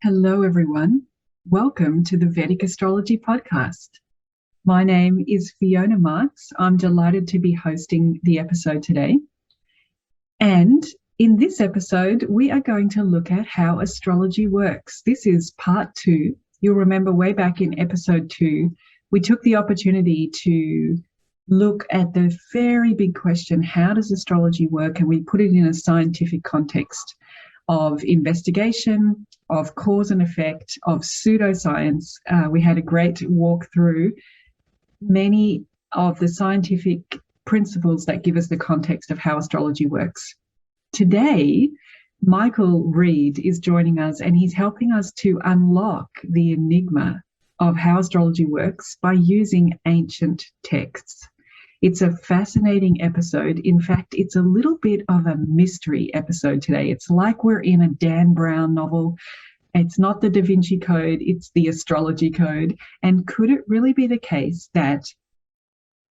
Hello, everyone. Welcome to the Vedic Astrology Podcast. My name is Fiona Marks. I'm delighted to be hosting the episode today. And in this episode, we are going to look at how astrology works. This is part 2. You'll remember way back in episode 2, we took the opportunity to look at the very big question, how does astrology work? And we put it in a scientific context of investigation, of cause and effect, of pseudoscience. We had a great walk through many of the scientific principles that give us the context of how astrology works. Today, Michael Reed is joining us, and he's helping us to unlock the enigma of how astrology works by using ancient texts. It's a fascinating episode. In fact, it's a little bit of a mystery episode today. It's like we're in a Dan Brown novel. It's not the Da Vinci Code, it's the astrology code. And could it really be the case that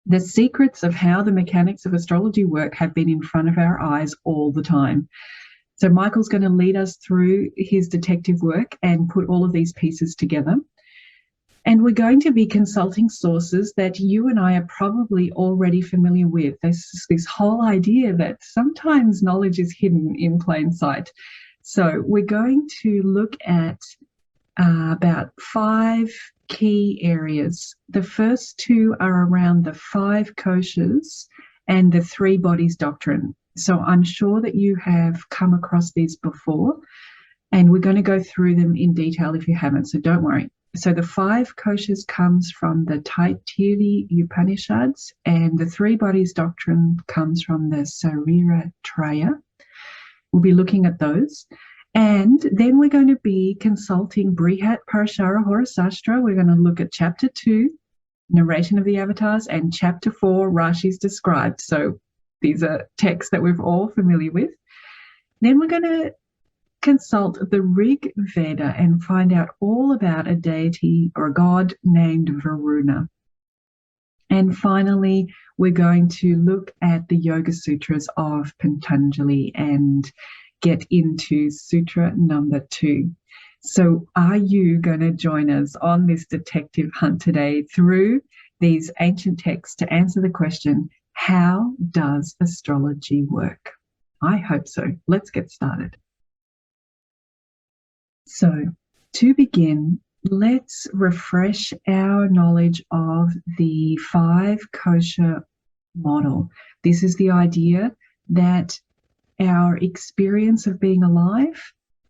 the secrets of how the mechanics of astrology work have been in front of our eyes all the time? So Michael's going to lead us through his detective work and put all of these pieces together. And we're going to be consulting sources that you and I are probably already familiar with. There's this whole idea that sometimes knowledge is hidden in plain sight. So we're going to look at about 5 key areas. The first 2 are around the 5 koshas and the 3 bodies doctrine. So I'm sure that you have come across these before, and we're going to go through them in detail if you haven't, so don't worry. So the 5 koshas comes from the Taittiriya Upanishads, and the 3 bodies doctrine comes from the Sarira Traya. We'll be looking at those. And then we're going to be consulting Brihat Parashara Horasastra. We're going to look at chapter 2, narration of the avatars, and chapter 4, Rasis described. So these are texts that we're all familiar with. Then we're going to consult the Rig Veda and find out all about a deity or a god named Varuna. And finally, we're going to look at the Yoga Sutras of Patanjali and get into Sutra number 2. So are you going to join us on this detective hunt today through these ancient texts to answer the question, how does astrology work? I hope so. Let's get started. So to begin, let's refresh our knowledge of the 5 kosha model. This is the idea that our experience of being alive,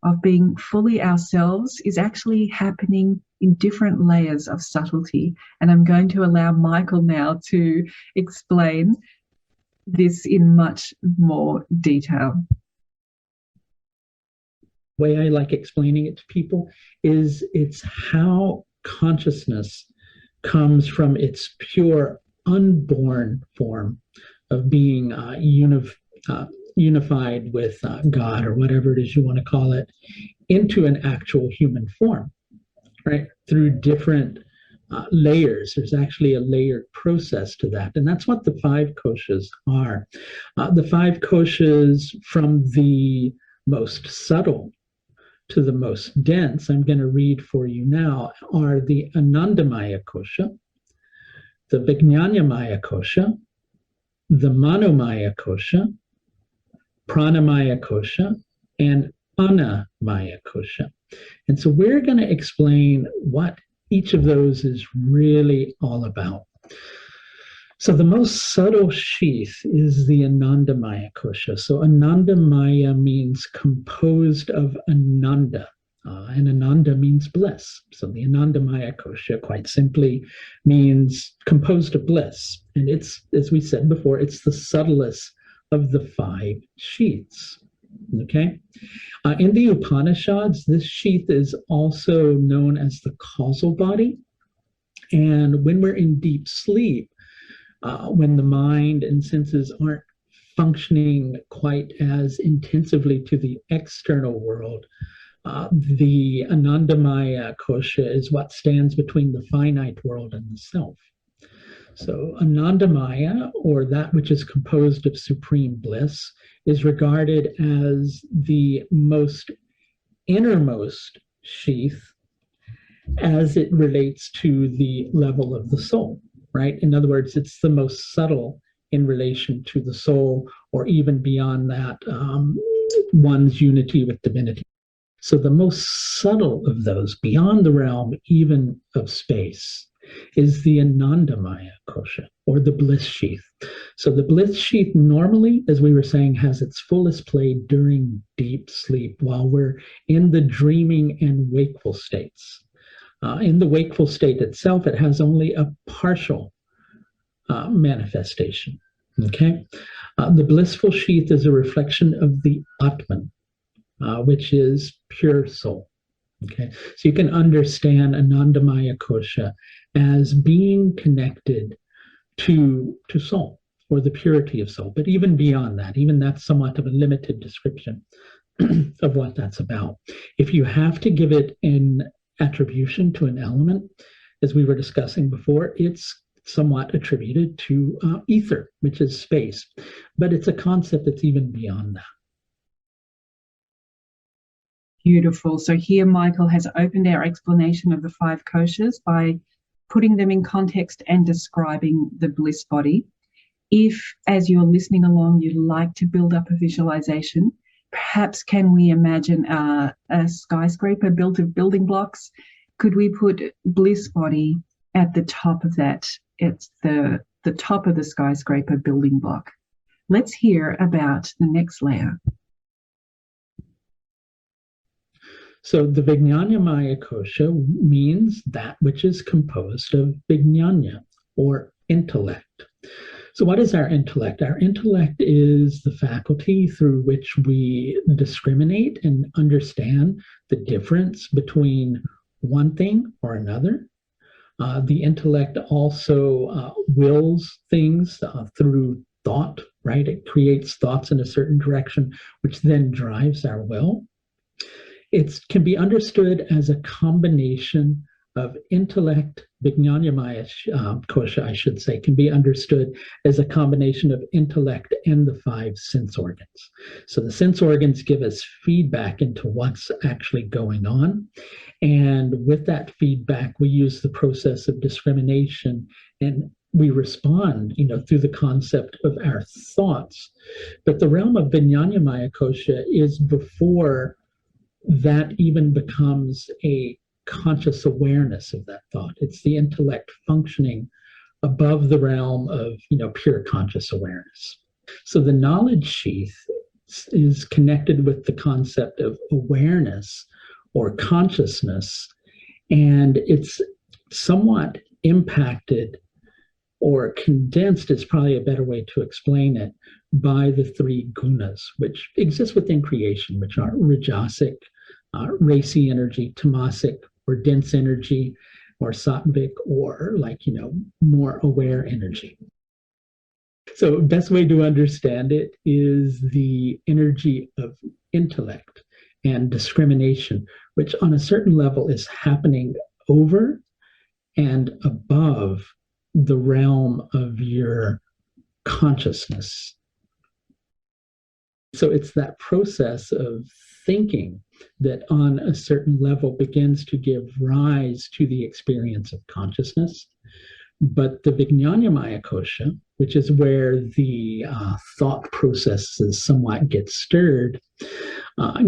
of being fully ourselves, is actually happening in different layers of subtlety. And I'm going to allow Michael now to explain this in much more detail. Way I like explaining it to people is it's how consciousness comes from its pure unborn form of being unified with God, or whatever it is you want to call it, into an actual human form, right? Through different layers. There's actually a layered process to that. And that's what the 5 koshas are. The 5 koshas, from the most subtle to the most dense, I'm going to read for you now, are the Anandamaya kosha, the Vijnanamaya kosha, the Manomaya kosha, Pranamaya kosha, and Annamaya kosha. And so we're going to explain what each of those is really all about. So the most subtle sheath is the Anandamaya kosha. So Anandamaya means composed of Ananda, and Ananda means bliss. So the Anandamaya kosha, quite simply, means composed of bliss. And it's, as we said before, it's the subtlest of the 5 sheaths. Okay? In the Upanishads, this sheath is also known as the causal body. And when we're in deep sleep, when the mind and senses aren't functioning quite as intensively to the external world, the Anandamaya kosha is what stands between the finite world and the self. So Anandamaya, or that which is composed of supreme bliss, is regarded as the most innermost sheath as it relates to the level of the soul, right? In other words, it's the most subtle in relation to the soul, or even beyond that, one's unity with divinity. So the most subtle of those, beyond the realm even of space, is the Anandamaya kosha, or the bliss sheath. So the bliss sheath normally, as we were saying, has its fullest play during deep sleep, while we're in the dreaming and wakeful states. In the wakeful state itself, it has only a partial manifestation. Okay, the blissful sheath is a reflection of the Atman, which is pure soul. Okay, so you can understand Anandamaya kosha as being connected to soul, or the purity of soul. But even beyond that, even that's somewhat of a limited description of what that's about. If you have to give it an attribution to an element, as we were discussing before, it's somewhat attributed to ether, which is space. But it's a concept that's even beyond that. Beautiful. So here Michael has opened our explanation of the 5 koshas by putting them in context and describing the bliss body. If, as you're listening along, you'd like to build up a visualization, perhaps can we imagine a skyscraper built of building blocks? Could we put bliss body at the top of that? It's the top of the skyscraper building block. Let's hear about the next layer. So the Vijnanamaya kosha means that which is composed of Vijnana, or intellect. So what is our intellect? Our intellect is the faculty through which we discriminate and understand the difference between one thing or another. The intellect also wills things through thought, right? It creates thoughts in a certain direction, which then drives our will. It can be understood as a combination of intellect. Vijnanamaya kosha, I should say, can be understood as a combination of intellect and the 5 sense organs. So the sense organs give us feedback into what's actually going on. And with that feedback, we use the process of discrimination, and we respond, through the concept of our thoughts. But the realm of Vijnanamaya kosha is before that even becomes a conscious awareness of that thought. It's the intellect functioning above the realm of, pure conscious awareness. So the knowledge sheath is connected with the concept of awareness or consciousness, and it's somewhat impacted, or condensed is probably a better way to explain it, by the 3 gunas, which exist within creation, which are rajasic, racy energy, tamasic, or dense energy, or sattvic, or more aware energy. So best way to understand it is the energy of intellect and discrimination, which on a certain level is happening over and above the realm of your consciousness. So it's that process of thinking that on a certain level begins to give rise to the experience of consciousness. But the Vijnanamaya kosha, which is where the thought processes somewhat get stirred,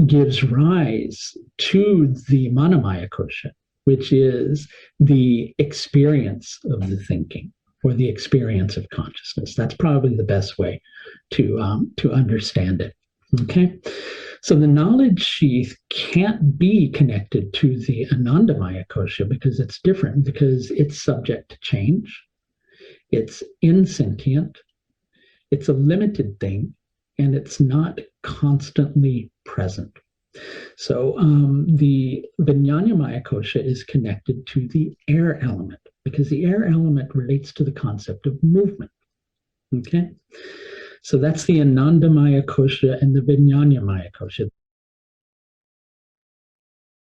gives rise to the Manamaya kosha, which is the experience of the thinking, or the experience of consciousness. That's probably the best way to understand it. Okay, so the knowledge sheath can't be connected to the Anandamaya kosha because it's different, because it's subject to change, it's insentient, it's a limited thing, and it's not constantly present. So the Vijnanamaya kosha is connected to the air element, because the air element relates to the concept of movement. Okay, so that's the Anandamaya kosha and the Vijnanamaya kosha.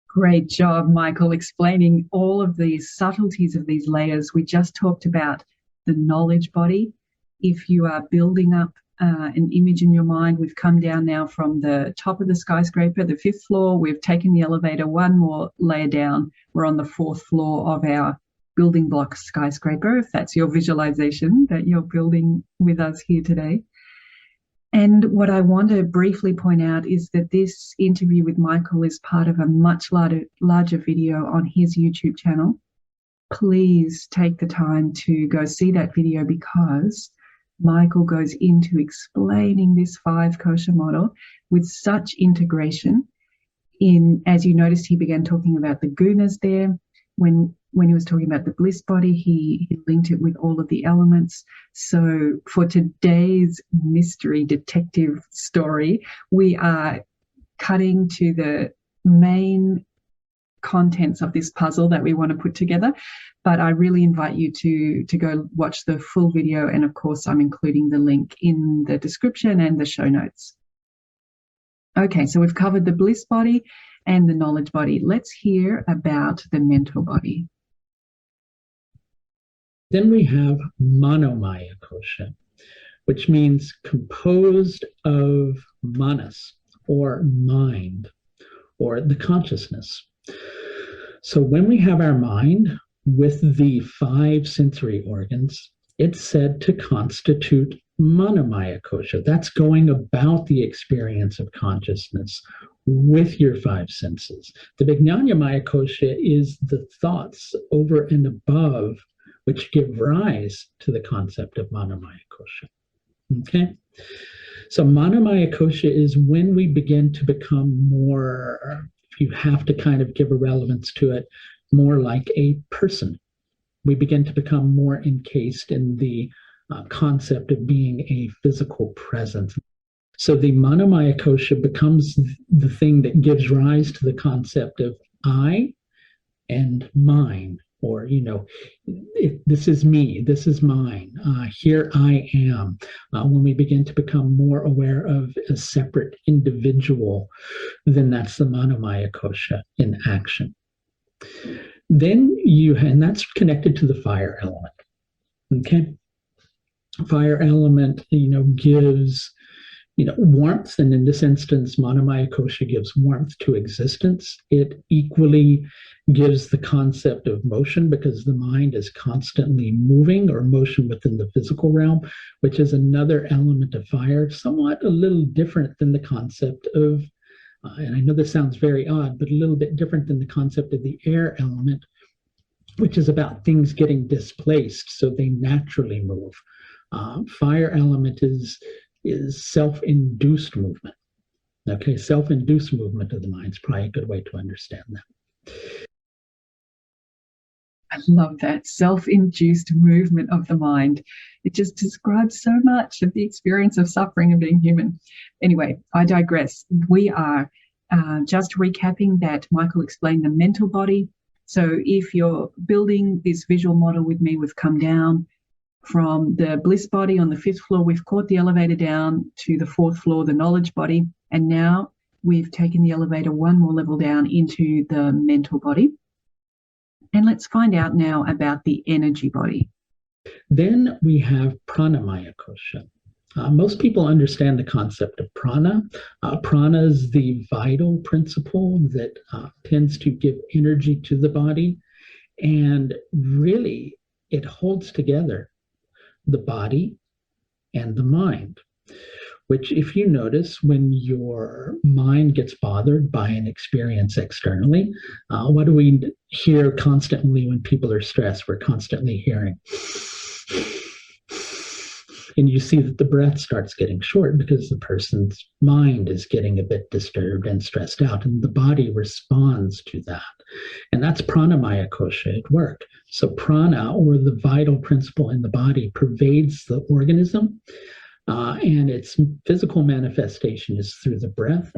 Great job, Michael, explaining all of these subtleties of these layers. We just talked about the knowledge body. If you are building up an image in your mind. We've come down now from the top of the skyscraper, the 5th floor. We've taken the elevator one more layer down. We're on the 4th floor of our building block skyscraper, if that's your visualization that you're building with us here today. And what I want to briefly point out is that this interview with Michael is part of a much larger video on his YouTube channel. Please take the time to go see that video, because Michael goes into explaining this 5 kosha model with such integration. As you noticed, he began talking about the gunas there. When he was talking about the bliss body, he linked it with all of the elements. So for today's mystery detective story, we are cutting to the main contents of this puzzle that we want to put together. But I really invite you to go watch the full video. And of course, I'm including the link in the description and the show notes. Okay, so we've covered the bliss body and the knowledge body. Let's hear about the mental body. Then we have manomaya kosha, which means composed of manas, or mind, or the consciousness. So when we have our mind with the 5 sensory organs, it's said to constitute manomaya kosha. That's going about the experience of consciousness with your 5 senses. The vijnanamaya kosha is the thoughts over and above which give rise to the concept of manomaya kosha. Okay? So manomaya kosha is when we begin to become more, if you have to kind of give a relevance to it, more like a person. We begin to become more encased in the concept of being a physical presence. So the manomaya kosha becomes the thing that gives rise to the concept of I and mine, or, this is me, this is mine, here I am. When we begin to become more aware of a separate individual, then that's the manomaya kosha in action. Then and that's connected to the fire element. Okay? Fire element, gives warmth, and in this instance, manomaya kosha gives warmth to existence. It equally gives the concept of motion, because the mind is constantly moving, or motion within the physical realm, which is another element of fire, somewhat a little different than the concept of, and I know this sounds very odd, but a little bit different than the concept of the air element, which is about things getting displaced so they naturally move. Fire element is self-induced movement. Okay, self-induced movement of the mind is probably a good way to understand that. I love that, self-induced movement of the mind. It just describes so much of the experience of suffering and being human. Anyway, I digress. We are just recapping that Michael explained the mental body. So if you're building this visual model with me, we've come down from the bliss body on the 5th floor, we've caught the elevator down to the 4th floor, the knowledge body, and now we've taken the elevator one more level down into the mental body. And let's find out now about the energy body. Then we have pranamaya kosha. Most people understand the concept of prana. Prana is the vital principle that tends to give energy to the body, and really it holds together the body and the mind, which, if you notice, when your mind gets bothered by an experience externally, what do we hear constantly when people are stressed? We're constantly hearing. And you see that the breath starts getting short because the person's mind is getting a bit disturbed and stressed out, and the body responds to that. And that's pranamaya kosha at work. So prana, or the vital principle in the body, pervades the organism, and its physical manifestation is through the breath.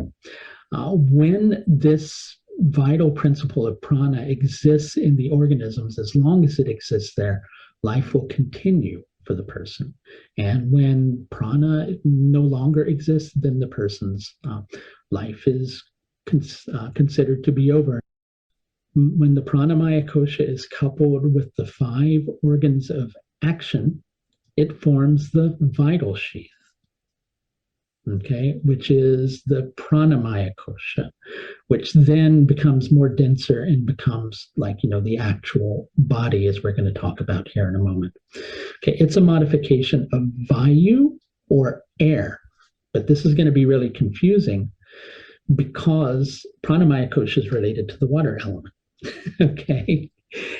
When this vital principle of prana exists in the organisms, as long as it exists there, life will continue for the person. And when prana no longer exists, then the person's life is considered to be over. When the pranamaya kosha is coupled with the 5 organs of action, it forms the vital sheath. okay, which is the pranamaya kosha, which then becomes more denser and becomes like, the actual body, as we're going to talk about here in a moment. Okay, it's a modification of vayu or air, but this is going to be really confusing because pranamaya kosha is related to the water element. Okay,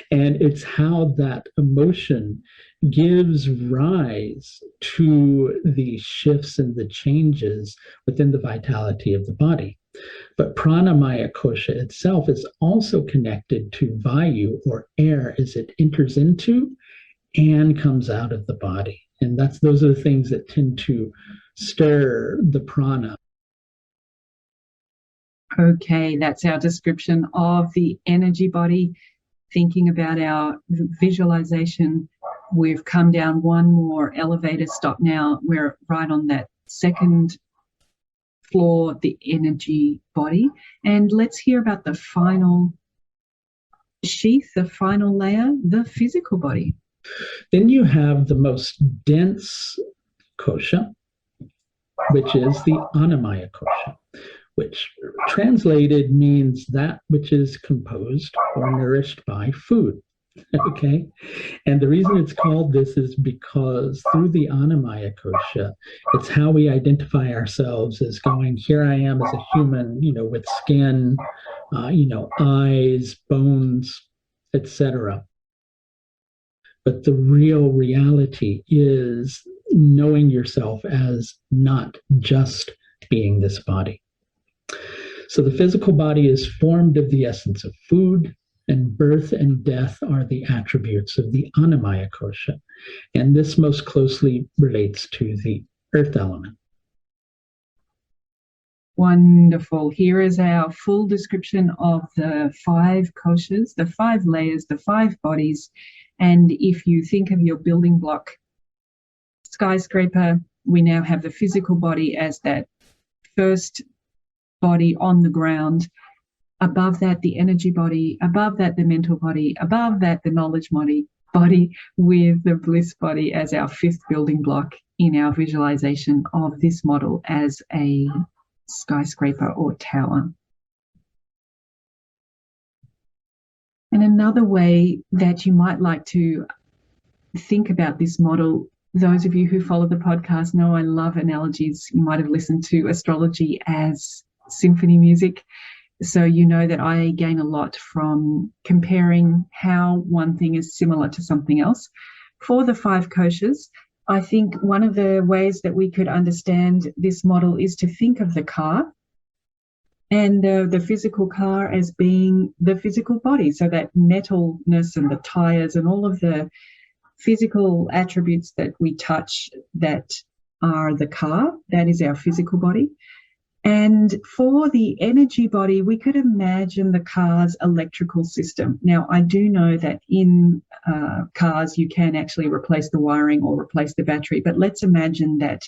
and it's how that emotion gives rise to the shifts and the changes within the vitality of the body. But pranamaya kosha itself is also connected to vayu or air as it enters into and comes out of the body. And those are the things that tend to stir the prana. Okay, that's our description of the energy body. Thinking about our visualization, we've come down one more elevator stop now. We're right on that second floor, the energy body. And let's hear about the final sheath, the final layer, the physical body. Then you have the most dense kosha, which is the annamaya kosha, which translated means that which is composed or nourished by food. Okay, and the reason it's called this is because through the annamaya kosha, it's how we identify ourselves as going, here I am as a human, with skin, eyes, bones, etc. But the real reality is knowing yourself as not just being this body. So the physical body is formed of the essence of food, and birth and death are the attributes of the annamaya kosha. And this most closely relates to the earth element. Wonderful. Here is our full description of the 5 koshas, the 5 layers, the 5 bodies. And if you think of your building block skyscraper, we now have the physical body as that first body on the ground. Above that, the energy body. Above that, the mental body. Above that, the knowledge body, with the bliss body as our 5th building block in our visualization of this model as a skyscraper or tower. And another way that you might like to think about this model, those of you who follow the podcast know I love analogies. You might have listened to astrology as symphony music. So you know that I gain a lot from comparing how one thing is similar to something else. For the 5 koshas, I think one of the ways that we could understand this model is to think of the car and the physical car as being the physical body. So that metalness and the tires and all of the physical attributes that we touch that are the car, that is our physical body. And for the energy body, we could imagine the car's electrical system. Now, I do know that in cars, you can actually replace the wiring or replace the battery, but let's imagine that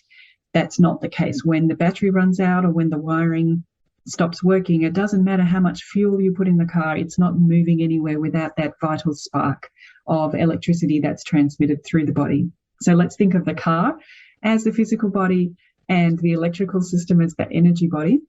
that's not the case. When the battery runs out or when the wiring stops working, it doesn't matter how much fuel you put in the car, it's not moving anywhere without that vital spark of electricity that's transmitted through the body. So let's think of the car as the physical body and the electrical system as that energy body.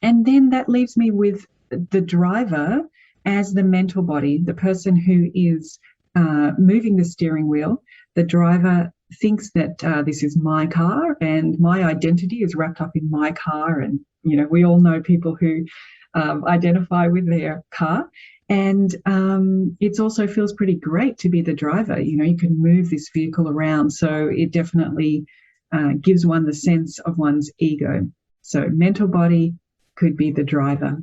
And then that leaves me with the driver as the mental body, the person who is moving the steering wheel. The driver thinks that this is my car and my identity is wrapped up in my car. And, we all know people who identify with their car. And it also feels pretty great to be the driver. You can move this vehicle around. So it definitely gives one the sense of one's ego. So mental body could be the driver.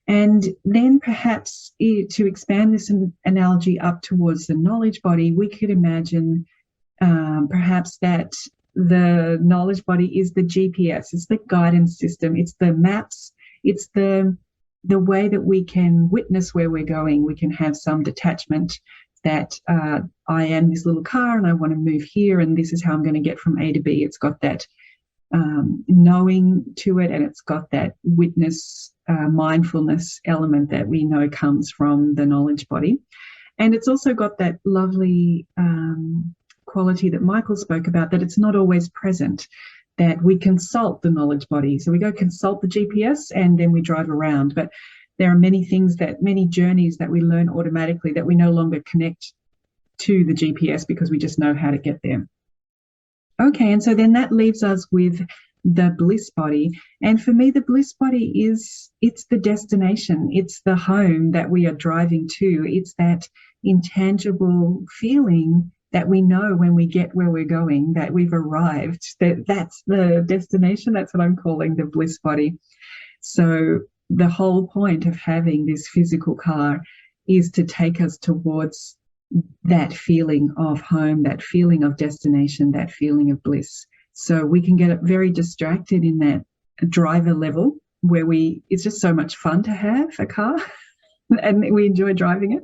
And then perhaps to expand this analogy up towards the knowledge body, we could imagine perhaps that the knowledge body is the GPS, it's the guidance system, it's the maps, it's the way that we can witness where we're going. We can have some detachment that I am this little car and I want to move here and this is how I'm going to get from A to B. It's got that knowing to it, and it's got that witness, mindfulness element that we know comes from the knowledge body. And it's also got that lovely quality that Michael spoke about, that it's not always present. that we consult the knowledge body. So we go consult the GPS and then we drive around. But there are many journeys that we learn automatically that we no longer connect to the GPS because we just know how to get there. Okay, and so then that leaves us with the bliss body. And for me, the bliss body it's the destination. It's the home that we are driving to. It's that intangible feeling that we know when we get where we're going, that we've arrived, that's the destination. That's what I'm calling the bliss body. So the whole point of having this physical car is to take us towards that feeling of home, that feeling of destination, that feeling of bliss. So we can get very distracted in that driver level where it's just so much fun to have a car and we enjoy driving it.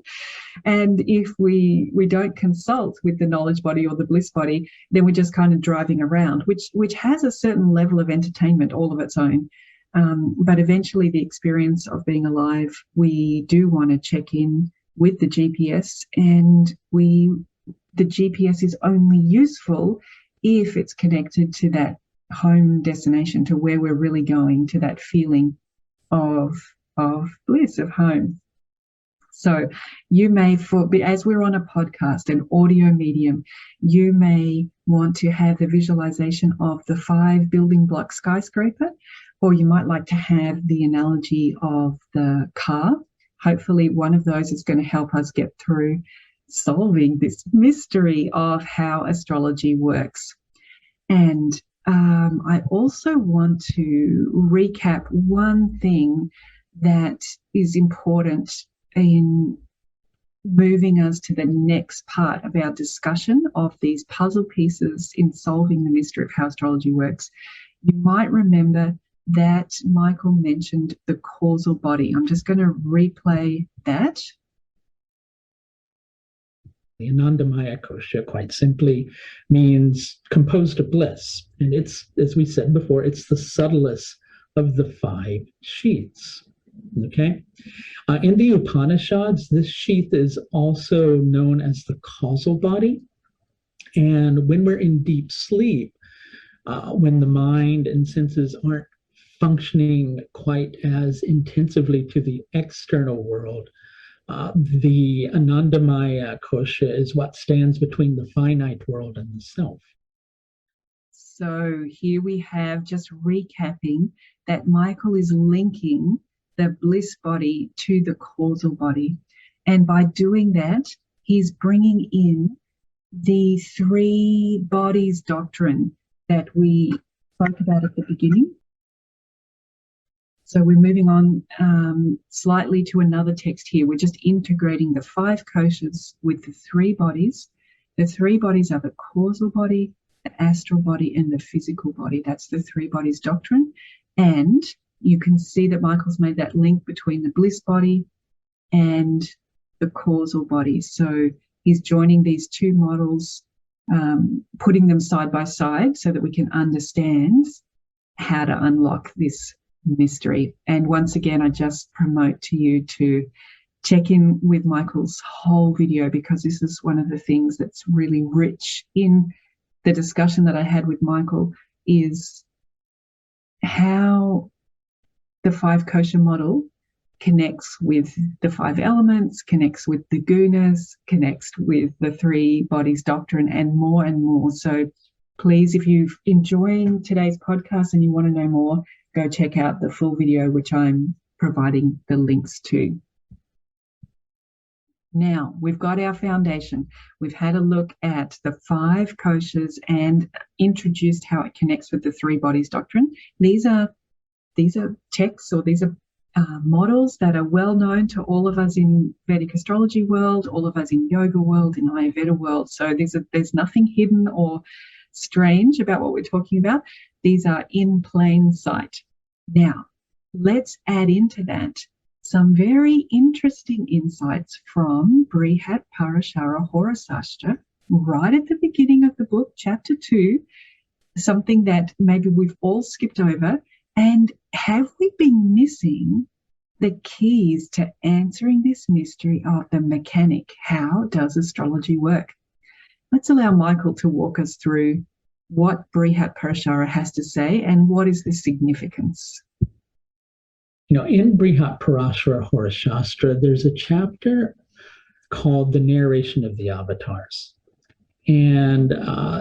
And if we don't consult with the knowledge body or the bliss body, then we're just kind of driving around, which has a certain level of entertainment all of its own. But eventually the experience of being alive, we do want to check in with the GPS, and the GPS is only useful if it's connected to that home destination, to where we're really going, to that feeling of bliss, of home. So you may, as we're on a podcast, an audio medium, you may want to have the visualization of the 5 building block skyscraper, or you might like to have the analogy of the car. Hopefully one of those is going to help us get through solving this mystery of how astrology works. And I also want to recap one thing that is important in moving us to the next part of our discussion of these puzzle pieces in solving the mystery of how astrology works. You might remember that Michael mentioned the causal body. I'm just going to replay that. The Anandamaya kosha quite simply means composed of bliss. And it's, as we said before, it's the subtlest of the 5 sheaths. Okay? In the Upanishads, this sheath is also known as the causal body. And when we're in deep sleep, when the mind and senses aren't functioning quite as intensively to the external world, the Anandamaya kosha is what stands between the finite world and the self. So here we have, just recapping, that Michael is linking the bliss body to the causal body. And by doing that, he's bringing in the 3 bodies doctrine that we spoke about at the beginning. So we're moving on slightly to another text here. We're just integrating the 5 koshas with the 3 bodies. The 3 bodies are the causal body, the astral body, and the physical body. That's the 3 bodies doctrine. And you can see that Michael's made that link between the bliss body and the causal body. So he's joining these 2 models, putting them side by side so that we can understand how to unlock this mystery. And once again, I just promote to you to check in with Michael's whole video, because this is one of the things that's really rich in the discussion that I had with Michael, is how the 5 kosha model connects with the 5 elements, connects with the gunas, connects with the 3 bodies doctrine, and more and more. So please, if you're enjoying today's podcast and you want to know more, go check out the full video, which I'm providing the links to. Now, we've got our foundation. We've had a look at the 5 koshas and introduced how it connects with the 3 bodies doctrine. These are texts, or these are models that are well known to all of us in Vedic astrology world, all of us in yoga world, in Ayurveda world. So there's nothing hidden or strange about what we're talking about. These are in plain sight. Now, let's add into that some very interesting insights from Brihat Parashara Horasastra, right at the beginning of the book, chapter 2, something that maybe we've all skipped over. And have we been missing the keys to answering this mystery of the mechanic? How does astrology work? Let's allow Michael to walk us through what Brihat Parashara has to say and what is the significance? In Brihat Parashara Horus Shastra, there's a chapter called the Narration of the Avatars. And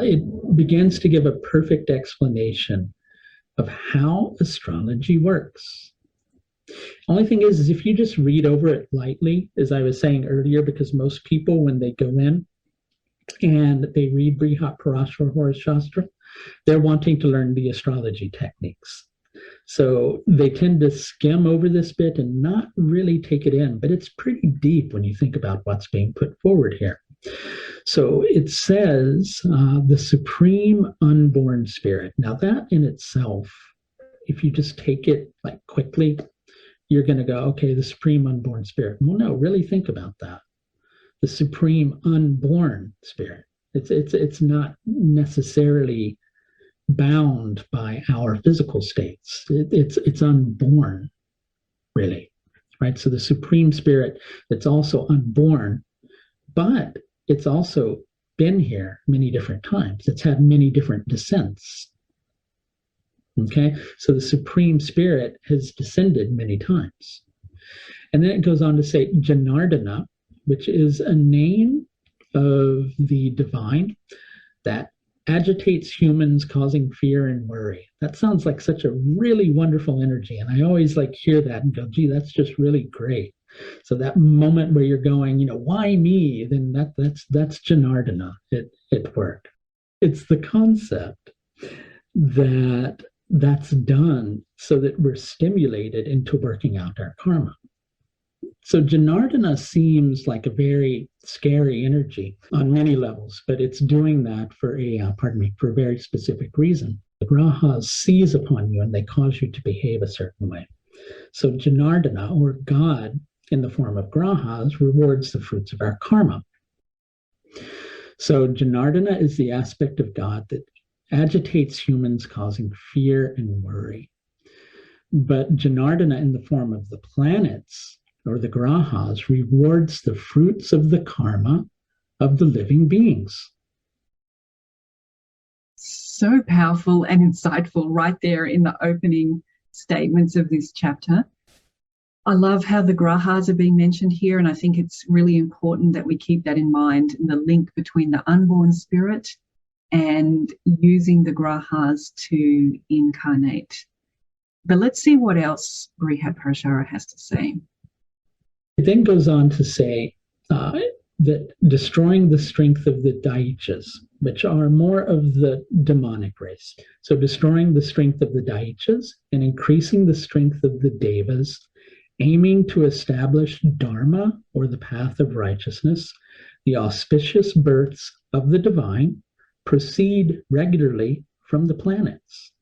it begins to give a perfect explanation of how astrology works. Only thing is if you just read over it lightly, as I was saying earlier, because most people, when they go in and they read Brihat Parashara Horus Shastra, they're wanting to learn the astrology techniques. So they tend to skim over this bit and not really take it in, but it's pretty deep when you think about what's being put forward here. So it says the supreme unborn spirit. Now that in itself, if you just take it like quickly, you're going to go, okay, the supreme unborn spirit. Well, no, really think about that. The supreme unborn spirit. It's not necessarily bound by our physical states. It's unborn, really, right? So the supreme spirit that's also unborn, but it's also been here many different times. It's had many different descents. Okay, so the Supreme Spirit has descended many times. And then it goes on to say Janardana, which is a name of the divine that agitates humans, causing fear and worry. That sounds like such a really wonderful energy. And I always hear that and go, gee, that's just really great. So that moment where you're going, why me? Then that's Janardana at work. It's the concept that's done so that we're stimulated into working out our karma. So Janardana seems like a very scary energy on many levels, but it's doing that for a very specific reason. The grahas seize upon you and they cause you to behave a certain way. So Janardana, or God in the form of grahas, rewards the fruits of our karma. So Janardana is the aspect of God that agitates humans, causing fear and worry. But Janardana in the form of the planets, or the grahas, rewards the fruits of the karma of the living beings. So powerful and insightful right there in the opening statements of this chapter. I love how the grahas are being mentioned here, and I think it's really important that we keep that in mind, the link between the unborn spirit and using the grahas to incarnate. But let's see what else Brihat Parashara has to say. It then goes on to say that destroying the strength of the daityas, which are more of the demonic race. So destroying the strength of the daityas and increasing the strength of the devas, aiming to establish dharma, or the path of righteousness, the auspicious births of the divine proceed regularly from the planets.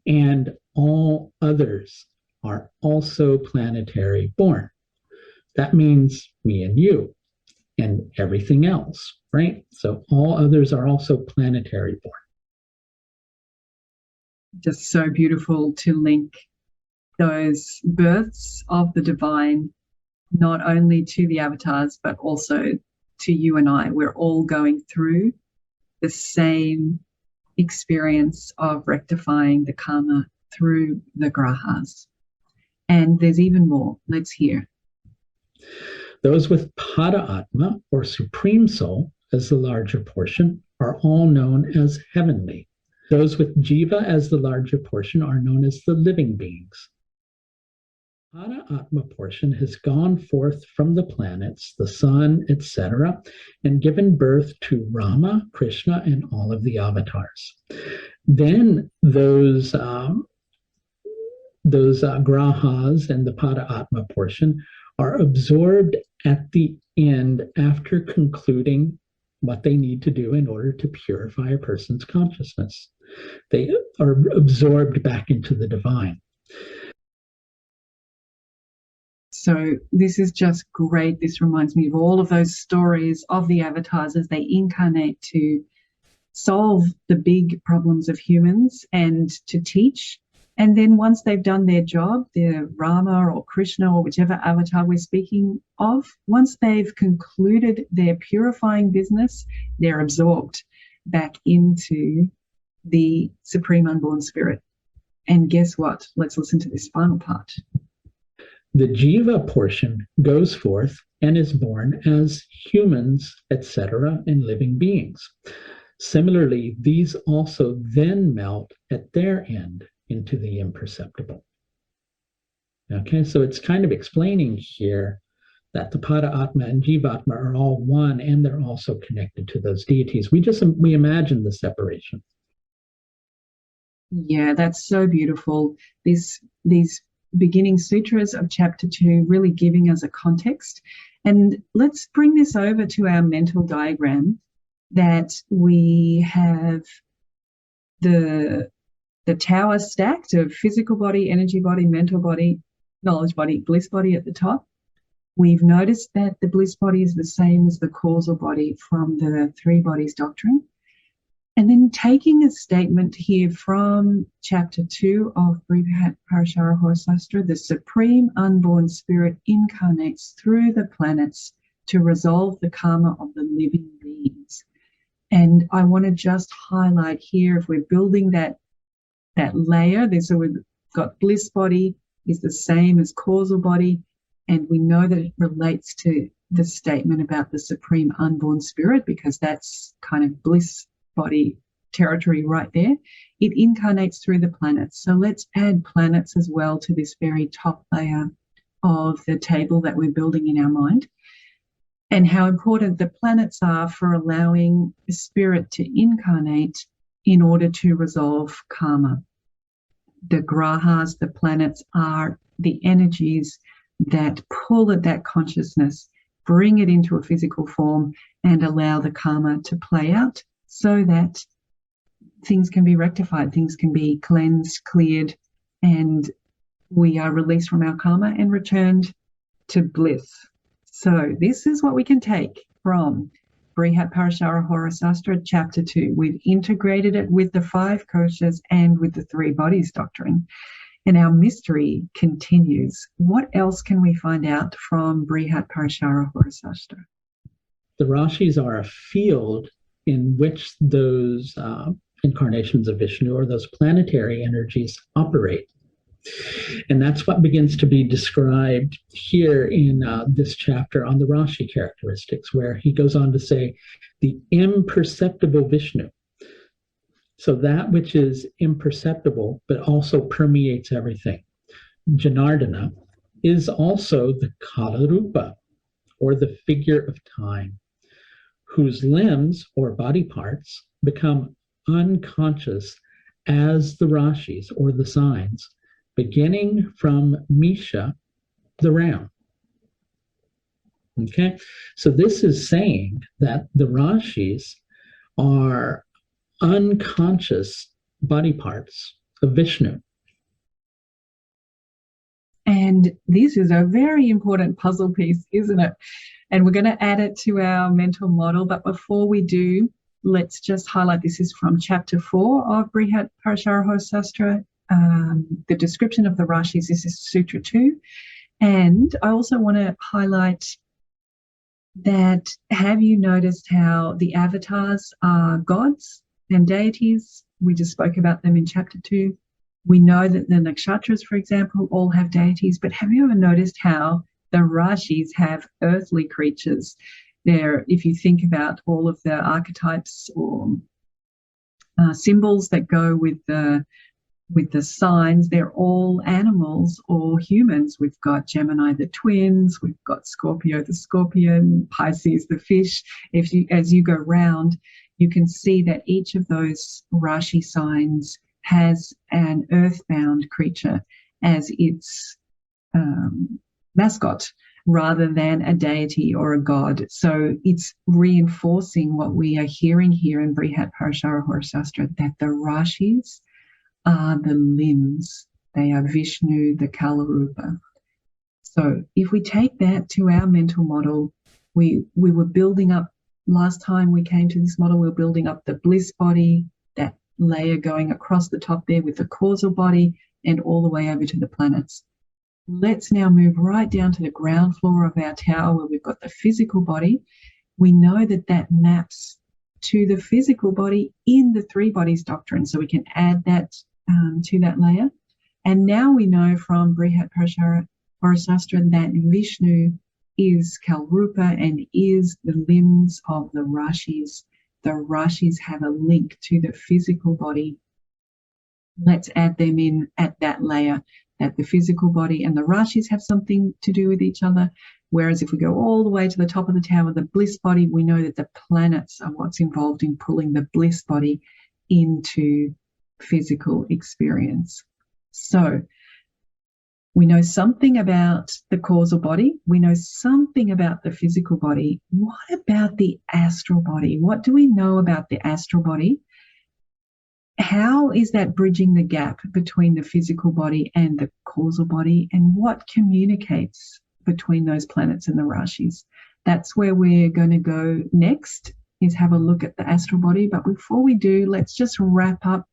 And all others are also planetary born. That means me and you and everything else, right? So all others are also planetary born. Just so beautiful to link those births of the divine, not only to the avatars, but also to you and I. We're all going through the same experience of rectifying the karma through the grahas. And there's even more. Let's hear. Those with Pada Atma, or Supreme Soul, as the larger portion, are all known as heavenly. Those with Jiva as the larger portion are known as the living beings. Pada Atma portion has gone forth from the planets, the sun, etc., and given birth to Rama, Krishna, and all of the avatars. Then those grahas and the Pada Atma portion are absorbed at the end after concluding what they need to do in order to purify a person's consciousness. They are absorbed back into the divine. So this is just great. This reminds me of all of those stories of the avatars as they incarnate to solve the big problems of humans and to teach. And then once they've done their job, the Rama or Krishna or whichever avatar we're speaking of, once they've concluded their purifying business, they're absorbed back into the Supreme Unborn Spirit. And guess what? Let's listen to this final part. The jiva portion goes forth and is born as humans, etc., and living beings. Similarly, these also then melt at their end into the imperceptible. Okay, so it's kind of explaining here that the Pada Atma and Jivatma are all one, and they're also connected to those deities. We imagine the separation. Yeah, that's so beautiful. These beginning sutras of chapter 2 really giving us a context. And let's bring this over to our mental diagram, that we have the tower stacked of physical body, energy body, mental body, knowledge body, bliss body at the top. We've noticed that the bliss body is the same as the causal body from the three bodies doctrine. And then taking a statement here from chapter 2 of Brihat Parashara Horasastra, the Supreme Unborn Spirit incarnates through the planets to resolve the karma of the living beings. And I want to just highlight here, if we're building that layer, so we've got bliss body is the same as causal body, and we know that it relates to the statement about the Supreme Unborn Spirit, because that's kind of bliss body territory right there. It incarnates through the planets. So let's add planets as well to this very top layer of the table that we're building in our mind, and how important the planets are for allowing the spirit to incarnate in order to resolve karma. The grahas, the planets, are the energies that pull at that consciousness, bring it into a physical form, and allow the karma to play out, so that things can be rectified, things can be cleansed, cleared, and we are released from our karma and returned to bliss. So this is what we can take from Brihat Parashara Horasastra chapter 2. We've integrated it with the 5 koshas and with the 3 bodies doctrine. And our mystery continues. What else can we find out from Brihat Parashara Horasastra? The Rashis are a field in which those incarnations of Vishnu, or those planetary energies, operate. And that's what begins to be described here in this chapter on the Rashi characteristics, where he goes on to say the imperceptible Vishnu. So that which is imperceptible but also permeates everything, Janardana, is also the Kala Rupa, or the figure of time, whose limbs or body parts become unconscious as the Rashis, or the signs, beginning from Misha, the round. Okay, so this is saying that the Rashis are unconscious body parts of Vishnu. And this is a very important puzzle piece, isn't it? And we're going to add it to our mental model. But before we do, let's just highlight, this is from chapter 4 of Brihat Parashara Horasastra. The description of the Rashis, this is Sutra 2. And I also want to highlight that, have you noticed how the avatars are gods and deities? We just spoke about them in chapter 2. We know that the Nakshatras, for example, all have deities, but have you ever noticed how the Rashis have earthly creatures? If you think about all of the archetypes or symbols that go with the signs, they're all animals or humans. We've got Gemini the twins, we've got Scorpio the scorpion, Pisces the fish. As you go round, you can see that each of those Rashi signs has an earthbound creature as its mascot, rather than a deity or a god. So it's reinforcing what we are hearing here in Brihat Parashara Horasastra, that the Rashis are the limbs. They are Vishnu, the Kala Rupa. So if we take that to our mental model, we were building up, last time we came to this model, we were building up the bliss body, that layer going across the top there with the causal body, and all the way over to the planets. Let's now move right down to the ground floor of our tower, where we've got the physical body. We know that maps to the physical body in the three bodies doctrine. So we can add that to that layer. And now we know from Brihat Parashara Horasastra that Vishnu is Kalrupa and is the limbs of the Rashis. The Rashis have a link to the physical body. Let's add them in at that layer, that the physical body and the Rashis have something to do with each other. Whereas if we go all the way to the top of the tower, the bliss body, we know that the planets are what's involved in pulling the bliss body into physical experience. So we know something about the causal body. We know something about the physical body. What about the astral body? What do we know about the astral body? How is that bridging the gap between the physical body and the causal body? And what communicates between those planets and the Rashis? That's where we're going to go next, is have a look at the astral body. But before we do, let's just wrap up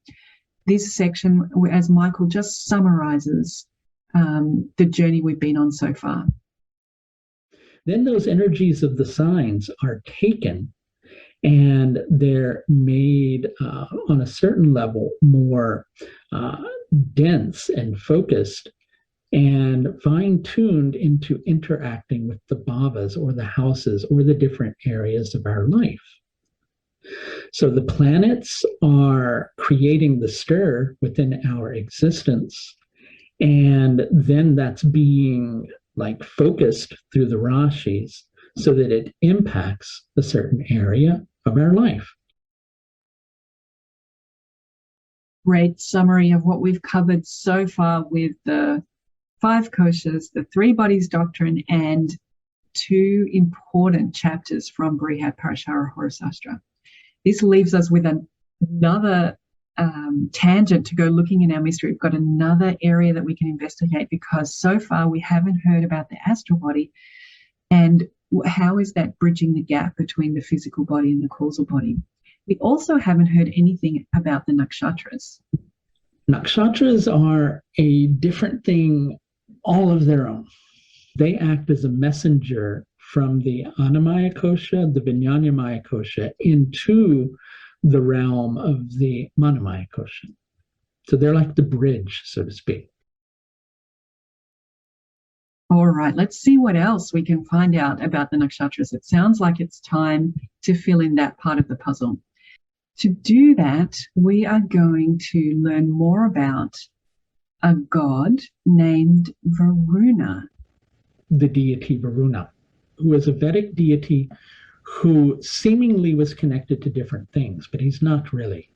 this section as Michael just summarizes the journey we've been on so far. Then those energies of the signs are taken and they're made on a certain level more dense and focused and fine-tuned into interacting with the bhavas or the houses or the different areas of our life. So the planets are creating the stir within our existence, and then that's being like focused through the Rashis so that it impacts a certain area of our life. Great summary of what we've covered so far with the 5 koshas, the 3 bodies doctrine, and 2 important chapters from Brihat Parashara Horasastra. This leaves us with another tangent to go looking in our mystery. We've got another area that we can investigate, because so far we haven't heard about the astral body and how is that bridging the gap between the physical body and the causal body. We also haven't heard anything about the nakshatras. Nakshatras are a different thing all of their own. They act as a messenger from the Annamaya kosha, the Vijnanamaya kosha, into the realm of the Manomaya kosha. So they're like the bridge, so to speak. All right, let's see what else we can find out about the nakshatras. It sounds like it's time to fill in that part of the puzzle. To do that, we are going to learn more about a god named Varuna. The deity Varuna, who is a Vedic deity who seemingly was connected to different things, but he's not really.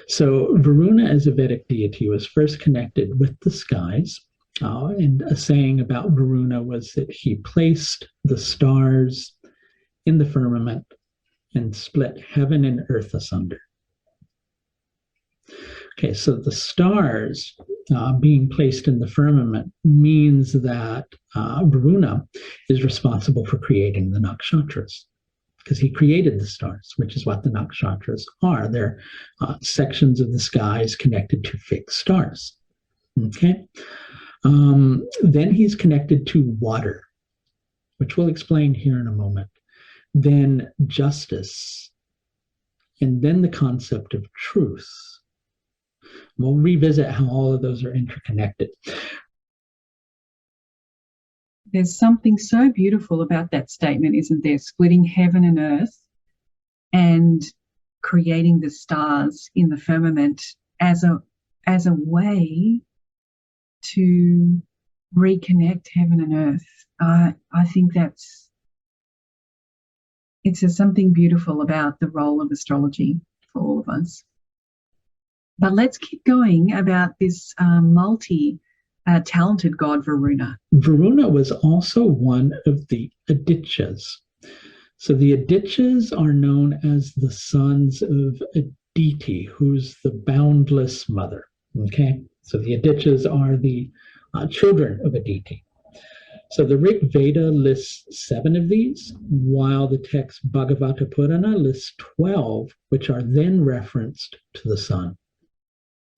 So Varuna as a Vedic deity was first connected with the skies. And a saying about Varuna was that he placed the stars in the firmament and split heaven and earth asunder. Okay, so the stars being placed in the firmament means that Varuna is responsible for creating the nakshatras, because he created the stars, which is what the nakshatras are. They're sections of the skies connected to fixed stars. Okay. Then he's connected to water, which we'll explain here in a moment. Then justice, and then the concept of truth. We'll revisit how all of those are interconnected. There's something so beautiful about that statement, isn't there? Splitting heaven and earth and creating the stars in the firmament as a way to reconnect heaven and earth. I think it's something beautiful about the role of astrology for all of us. But let's keep going about this multi-talented god Varuna. Varuna was also one of the Adityas. So the Adityas are known as the sons of Aditi, who's the boundless mother. Okay, so the Adityas are the children of Aditi. So the Rig Veda lists 7 of these, while the text Bhagavata Purana lists 12, which are then referenced to the sun.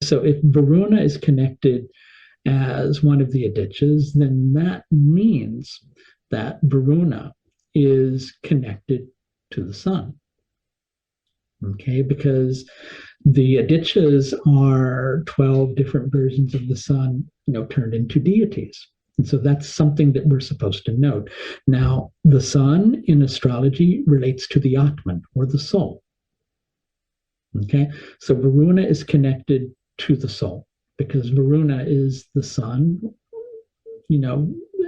So if Varuna is connected as one of the Adityas, then that means that Varuna is connected to the sun. Okay, because the adityas are 12 different versions of the sun, turned into deities. And so that's something that we're supposed to note. Now, the sun in astrology relates to the Atman, or the soul. Okay, so Varuna is connected to the soul because Varuna is the sun,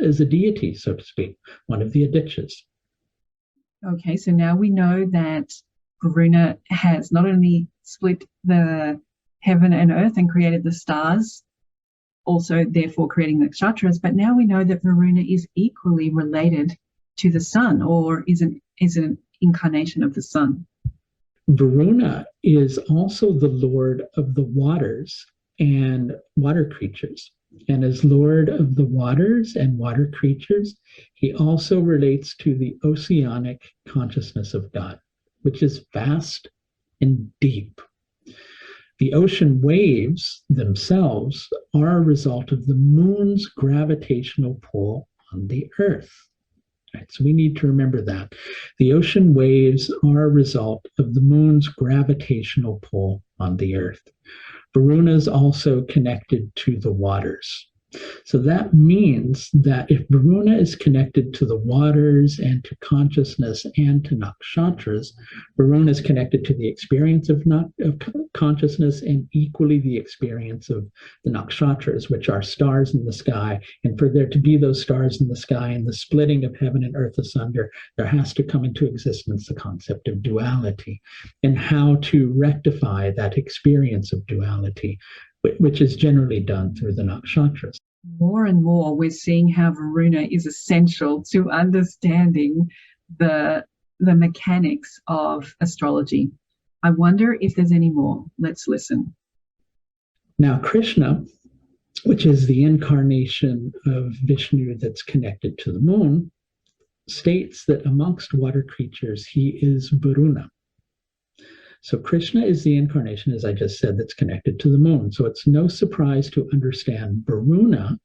as a deity, so to speak, one of the adityas. Okay, so now we know that Varuna has not only split the heaven and earth and created the stars, also therefore creating the Nakshatras, but now we know that Varuna is equally related to the sun, or is an incarnation of the sun. Varuna is also the lord of the waters and water creatures. And as lord of the waters and water creatures, he also relates to the oceanic consciousness of God, which is vast and deep. The ocean waves themselves are a result of the moon's gravitational pull on the earth. Right, so we need to remember that. The ocean waves are a result of the moon's gravitational pull on the earth. Varuna is also connected to the waters. So that means that if Varuna is connected to the waters and to consciousness and to nakshatras, Varuna is connected to the experience of consciousness and equally the experience of the nakshatras, which are stars in the sky. And for there to be those stars in the sky and the splitting of heaven and earth asunder, there has to come into existence the concept of duality and how to rectify that experience of duality, which is generally done through the nakshatras. More and more, we're seeing how Varuna is essential to understanding the mechanics of astrology. I wonder if there's any more. Let's listen. Now, Krishna, which is the incarnation of Vishnu that's connected to the moon, states that amongst water creatures, he is Varuna. So Krishna is the incarnation, as I just said, that's connected to the moon. So it's no surprise to understand Varuna,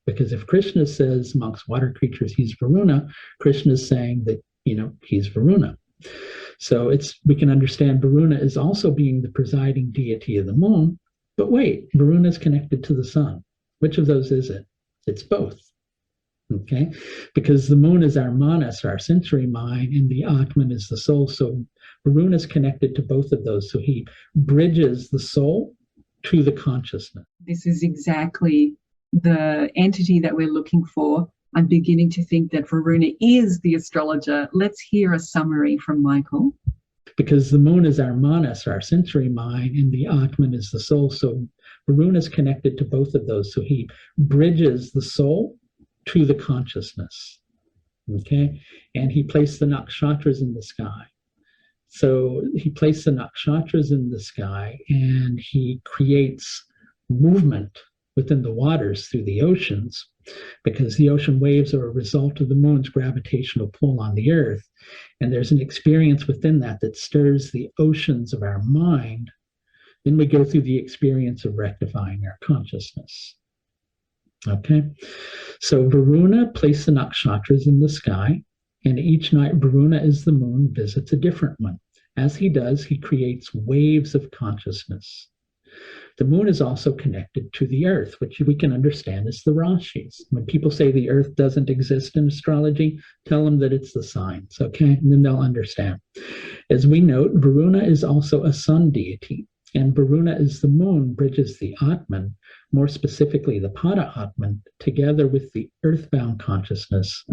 because if Krishna says amongst water creatures he's Varuna, Krishna is saying that, he's Varuna. So we can understand Varuna is also being the presiding deity of the moon. But wait, Varuna is connected to the sun. Which of those is it? It's both. Okay, because the moon is our manas, our sensory mind, and the Atman is the soul. So Varuna is connected to both of those. So he bridges the soul to the consciousness. This is exactly the entity that we're looking for. I'm beginning to think that Varuna is the astrologer. Let's hear a summary from Michael. Because the moon is our manas, our sensory mind, and the Atman is the soul. So Varuna is connected to both of those. So he bridges the soul to the consciousness. Okay, and he placed the nakshatras in the sky. So he placed the nakshatras in the sky and he creates movement within the waters through the oceans, because the ocean waves are a result of the moon's gravitational pull on the earth. And there's an experience within that stirs the oceans of our mind. Then we go through the experience of rectifying our consciousness. Okay, so Varuna placed the nakshatras in the sky, and each night Varuna, as the moon, visits a different one. As he does, he creates waves of consciousness. The moon is also connected to the earth, which we can understand as the Rashis. When people say the earth doesn't exist in astrology, tell them that it's the signs, okay? And then they'll understand. As we note, Varuna is also a sun deity, and Varuna as the moon bridges the Atman, more specifically the Pada Atman, together with the earthbound consciousness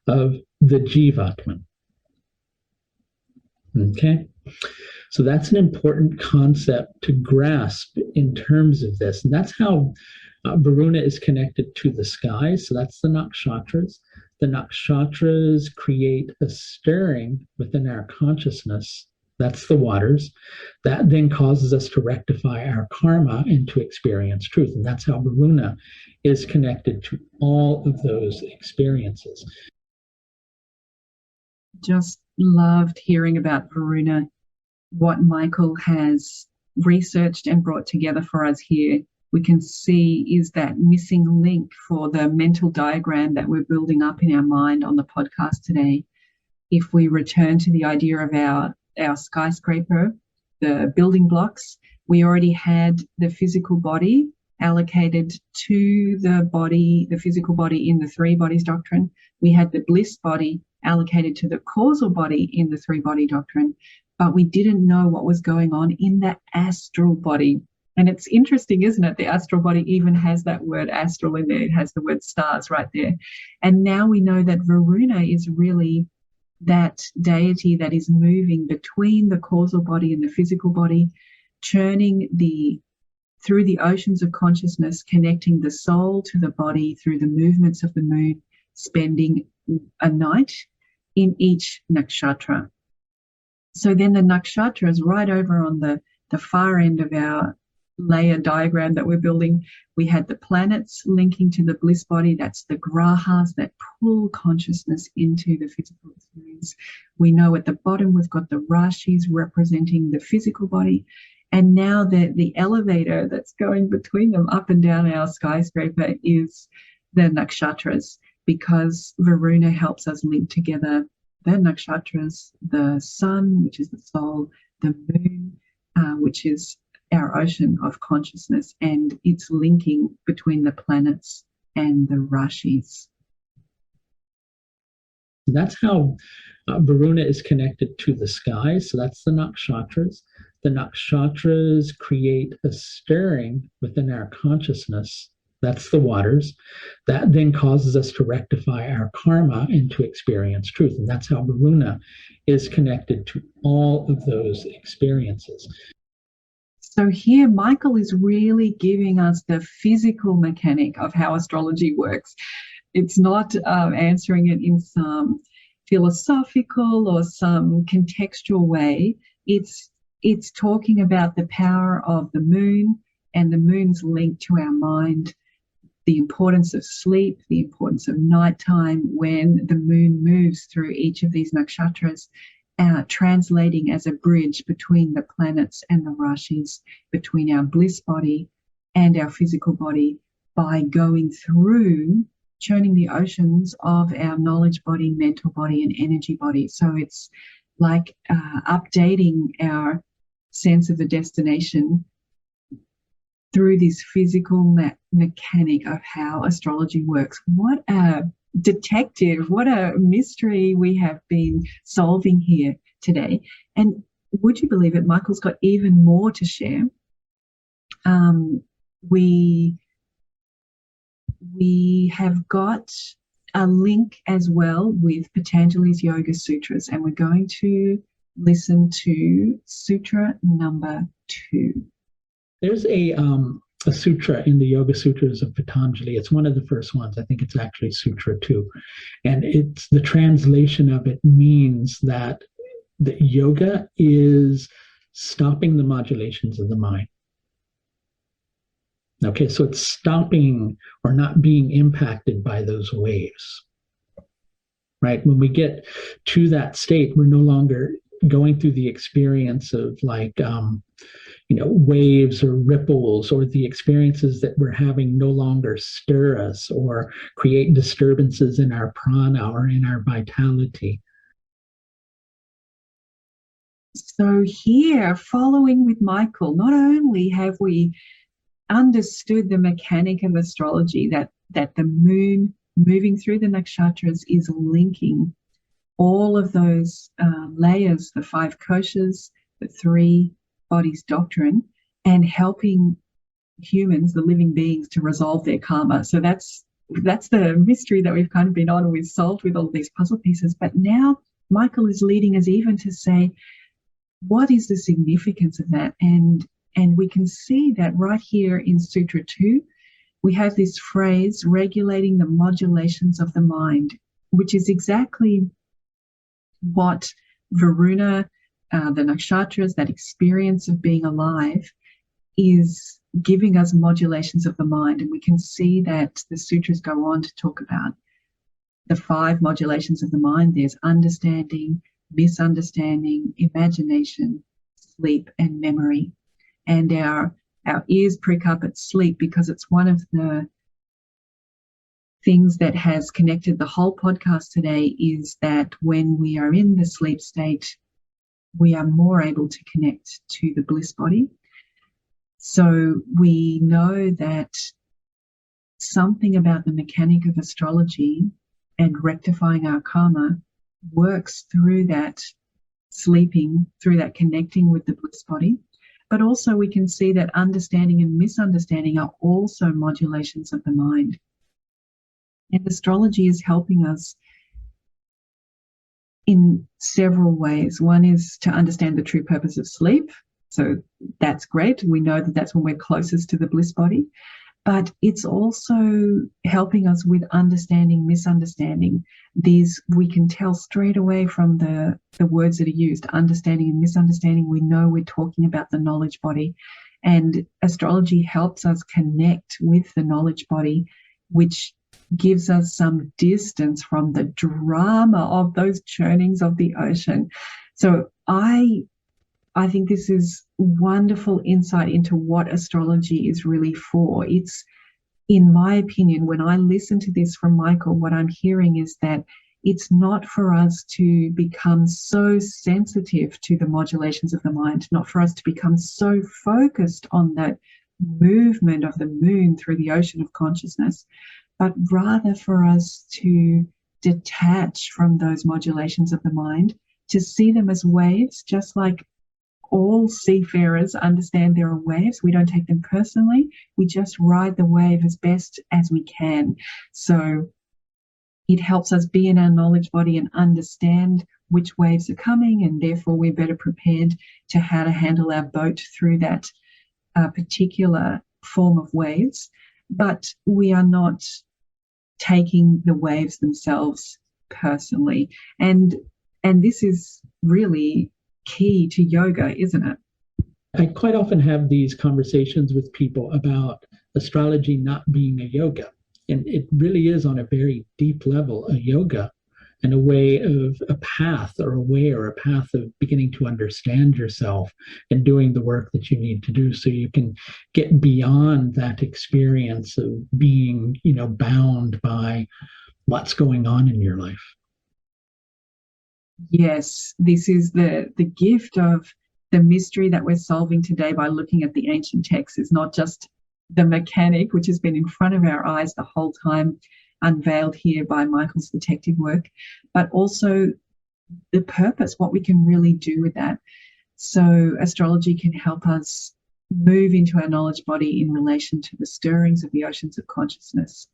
of the Jivatman. Okay, so that's an important concept to grasp in terms of this. And that's how Varuna is connected to the sky. So that's the nakshatras. The nakshatras create a stirring within our consciousness. That's the waters. That then causes us to rectify our karma and to experience truth. And that's how Varuna is connected to all of those experiences. Just loved hearing about Varuna. What Michael has researched and brought together for us here, we can see is that missing link for the mental diagram that we're building up in our mind on the podcast today. If we return to the idea of our skyscraper the building blocks. We already had the physical body allocated to the physical body in the three bodies doctrine. We had the bliss body allocated to the causal body in the three body doctrine, but we didn't know what was going on in the astral body. And it's interesting, isn't it? The astral body even has that word astral in there. It has the word stars right there. And now we know that Varuna is really that deity that is moving between the causal body and the physical body, churning through the oceans of consciousness, connecting the soul to the body through the movements of the moon, spending a night in each nakshatra. So then the nakshatras right over on the far end of our layer diagram that we're building, we had the planets linking to the bliss body. That's the grahas that pull consciousness into the physical experience. We know at the bottom we've got the rashis representing the physical body. And now the elevator that's going between them up and down our skyscraper is the nakshatras, because Varuna helps us link together the nakshatras, the sun, which is the soul, the moon, which is our ocean of consciousness, and it's linking between the planets and the rashis. That's how Varuna is connected to the sky. So that's the nakshatras. The nakshatras create a stirring within our consciousness. That's the waters. That then causes us to rectify our karma and to experience truth. And that's how Varuna is connected to all of those experiences. So here, Michael is really giving us the physical mechanic of how astrology works. It's not answering it in some philosophical or some contextual way. It's talking about the power of the moon and the moon's link to our mind, the importance of sleep, the importance of nighttime when the moon moves through each of these nakshatras, translating as a bridge between the planets and the rashis, between our bliss body and our physical body, by going through, churning the oceans of our knowledge body, mental body, and energy body. So it's like updating our sense of the destination through this physical mechanic of how astrology works. What a detective, what a mystery we have been solving here today. And would you believe it, Michael's got even more to share. We have got a link as well with Patanjali's Yoga Sutras, and we're going to listen to Sutra number 2. There's a sutra in the Yoga Sutras of Patanjali. It's one of the first ones. I think it's actually Sutra 2. And it's the translation of it means that the yoga is stopping the modulations of the mind. Okay, so it's stopping or not being impacted by those waves, right? When we get to that state, we're no longer going through the experience of waves or ripples, or the experiences that we're having no longer stir us or create disturbances in our prana or in our vitality. So here, following with Michael, not only have we understood the mechanic of astrology, that the moon moving through the nakshatras is linking all of those layers, the 5 koshas, the 3 bodies doctrine, and helping humans, the living beings, to resolve their karma. So that's the mystery that we've kind of been on, and we've solved with all these puzzle pieces. But now Michael is leading us even to say, what is the significance of that? And we can see that right here in Sutra 2, we have this phrase, regulating the modulations of the mind, which is exactly what Varuna, the nakshatras, that experience of being alive, is giving us modulations of the mind. And we can see that the sutras go on to talk about the 5 modulations of the mind. There's understanding, misunderstanding, imagination, sleep, and memory. And our ears prick up at sleep, because it's one of the things that has connected the whole podcast today, is that when we are in the sleep state, we are more able to connect to the bliss body. So we know that something about the mechanic of astrology and rectifying our karma works through that sleeping, through that connecting with the bliss body. But also we can see that understanding and misunderstanding are also modulations of the mind. And astrology is helping us in several ways. One is to understand the true purpose of sleep. So that's great. We know that that's when we're closest to the bliss body. But it's also helping us with understanding, misunderstanding. These we can tell straight away from the words that are used, understanding and misunderstanding. We know we're talking about the knowledge body. And astrology helps us connect with the knowledge body, which gives us some distance from the drama of those churnings of the ocean. So I think this is wonderful insight into what astrology is really for. It's, in my opinion, when I listen to this from Michael, what I'm hearing is that it's not for us to become so sensitive to the modulations of the mind, not for us to become so focused on that movement of the moon through the ocean of consciousness, but rather for us to detach from those modulations of the mind, to see them as waves, just like all seafarers understand there are waves. We don't take them personally. We just ride the wave as best as we can. So it helps us be in our knowledge body and understand which waves are coming, and therefore we're better prepared to how to handle our boat through that particular form of waves. But we are not taking the waves themselves personally. And this is really key to yoga, isn't it? I quite often have these conversations with people about astrology not being a yoga. And it really is, on a very deep level, a yoga and a way of a path or a way or a path of beginning to understand yourself and doing the work that you need to do so you can get beyond that experience of being, bound by what's going on in your life. Yes, this is the gift of the mystery that we're solving today by looking at the ancient texts. Is not just the mechanic, which has been in front of our eyes the whole time, unveiled here by Michael's detective work, but also the purpose, what we can really do with that. So astrology can help us move into our knowledge body in relation to the stirrings of the oceans of consciousness,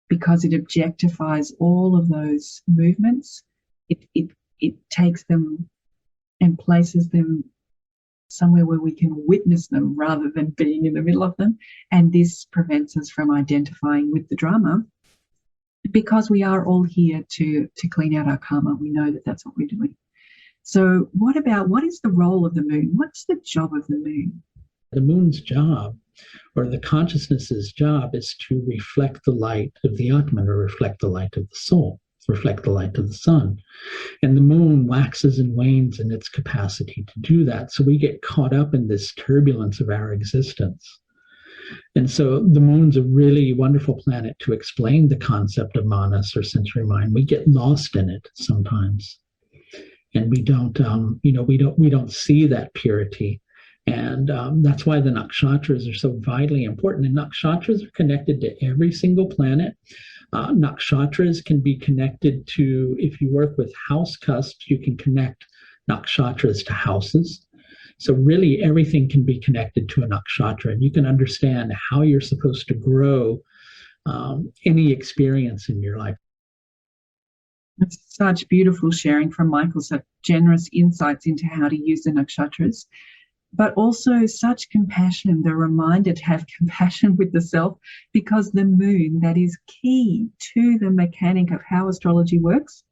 because it objectifies all of those movements. It takes them and places them somewhere where we can witness them rather than being in the middle of them. And this prevents us from identifying with the drama, because we are all here to clean out our karma. We know that that's what we're doing. So what is the role of the moon? What's the job of the moon? The moon's job, or the consciousness's job, is to reflect the light of the Atman, or reflect the light of the soul, reflect the light of the sun. And the moon waxes and wanes in its capacity to do that. So we get caught up in this turbulence of our existence. And so the moon's a really wonderful planet to explain the concept of manas, or sensory mind. We get lost in it sometimes, and we don't see that purity. And that's why the nakshatras are so vitally important. And nakshatras are connected to every single planet. Nakshatras can be connected to, if you work with house cusps, you can connect nakshatras to houses. So really everything can be connected to a nakshatra, and you can understand how you're supposed to grow any experience in your life. That's such beautiful sharing from Michael, such generous insights into how to use the nakshatras, but also such compassion, the reminder to have compassion with the self, because the moon, that is key to the mechanic of how astrology works,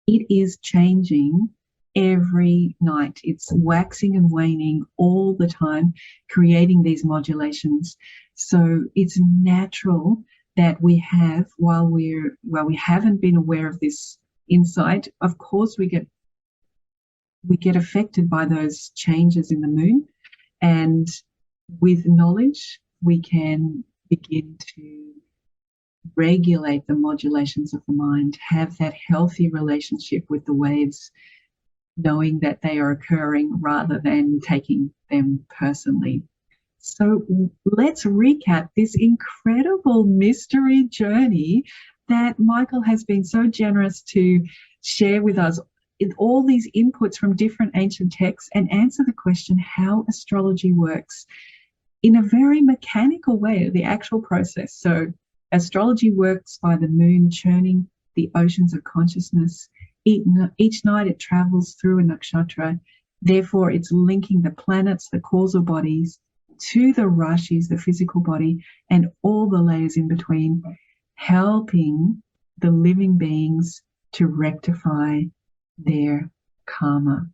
it is changing every night. It's waxing and waning all the time, creating these modulations. So it's natural that we have, while we haven't been aware of this insight, of course we get affected by those changes in the moon, and with knowledge we can begin to regulate the modulations of the mind, have that healthy relationship with the waves, knowing that they are occurring rather than taking them personally. So let's recap this incredible mystery journey that Michael has been so generous to share with us in all these inputs from different ancient texts and answer the question how astrology works in a very mechanical way, the actual process. So astrology works by the moon churning the oceans of consciousness. Each night it travels through a nakshatra. Therefore, it's linking the planets, the causal bodies, to the rashis, the physical body, and all the layers in between, helping the living beings to rectify their karma.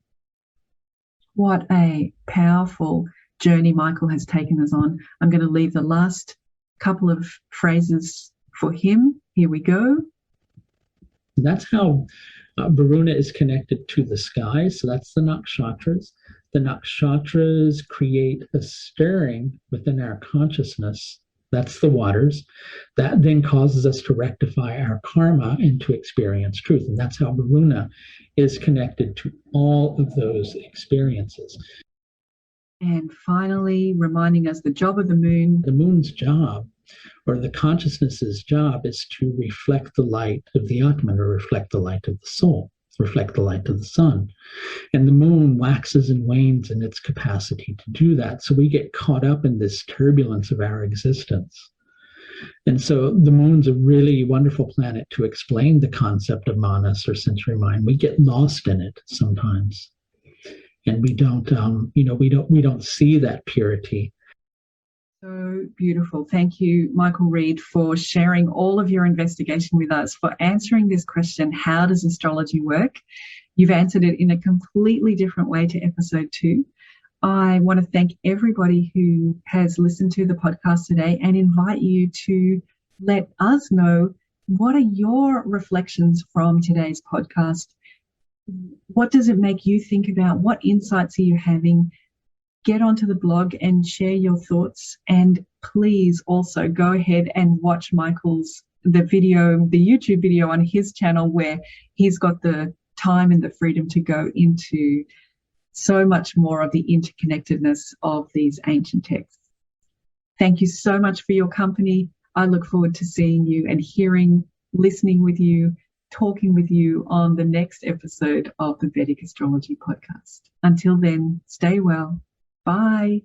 What a powerful journey Michael has taken us on. I'm going to leave the last couple of phrases for him. Here we go. That's how Varuna is connected to the sky. So that's the nakshatras. The nakshatras create a stirring within our consciousness. That's the waters. That then causes us to rectify our karma and to experience truth. And that's how Varuna is connected to all of those experiences. And finally, reminding us the job of the moon. The moon's job, or the consciousness's job, is to reflect the light of the Atman, or reflect the light of the soul, reflect the light of the sun. And the moon waxes and wanes in its capacity to do that. So we get caught up in this turbulence of our existence. And so the moon's a really wonderful planet to explain the concept of manas, or sensory mind. We get lost in it sometimes. And we don't see that purity. So beautiful. Thank you, Michael Reed, for sharing all of your investigation with us, for answering this question, how does astrology work? You've answered it in a completely different way to episode 2. I want to thank everybody who has listened to the podcast today and invite you to let us know, what are your reflections from today's podcast? What does it make you think about? What insights are you having? Get onto the blog and share your thoughts. And please also go ahead and watch the YouTube video on his channel, where he's got the time and the freedom to go into so much more of the interconnectedness of these ancient texts. Thank you so much for your company. I look forward to seeing you and listening with you, talking with you on the next episode of the Vedic Astrology Podcast. Until then, stay well. Bye.